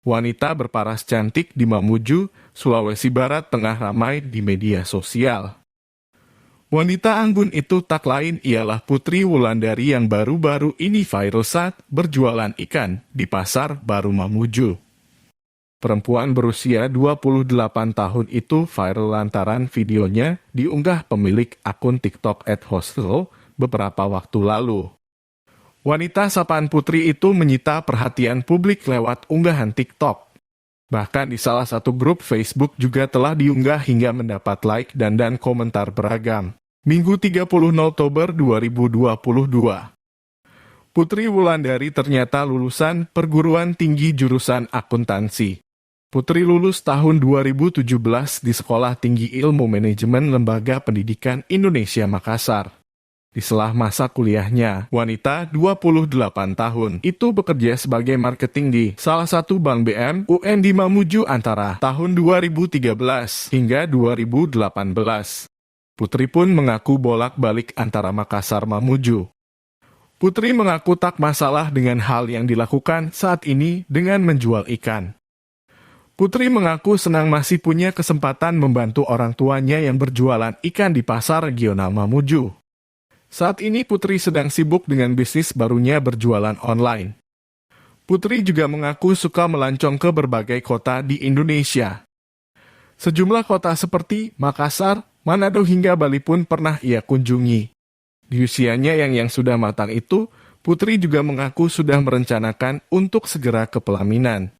Wanita berparas cantik di Mamuju, Sulawesi Barat tengah ramai di media sosial. Wanita anggun itu tak lain ialah Putri Wulandari yang baru-baru ini viral saat berjualan ikan di Pasar Baru Mamuju. Perempuan berusia 28 tahun itu viral lantaran videonya diunggah pemilik akun TikTok @hostel beberapa waktu lalu. Wanita sapaan Putri itu menyita perhatian publik lewat unggahan TikTok. Bahkan di salah satu grup Facebook juga telah diunggah hingga mendapat like dan komentar beragam. Minggu 30 Oktober 2022. Putri Wulandari ternyata lulusan perguruan tinggi jurusan akuntansi. Putri lulus tahun 2017 di Sekolah Tinggi Ilmu Manajemen Lembaga Pendidikan Indonesia Makassar. Di sela masa kuliahnya, wanita 28 tahun itu bekerja sebagai marketing di salah satu bank BUMN di Mamuju antara tahun 2013 hingga 2018. Putri pun mengaku bolak-balik antara Makassar Mamuju. Putri mengaku tak masalah dengan hal yang dilakukan saat ini dengan menjual ikan. Putri mengaku senang masih punya kesempatan membantu orang tuanya yang berjualan ikan di pasar regional Mamuju. Saat ini Putri sedang sibuk dengan bisnis barunya berjualan online. Putri juga mengaku suka melancong ke berbagai kota di Indonesia. Sejumlah kota seperti Makassar, Manado hingga Bali pun pernah ia kunjungi. Di usianya yang sudah matang itu, Putri juga mengaku sudah merencanakan untuk segera ke pelaminan.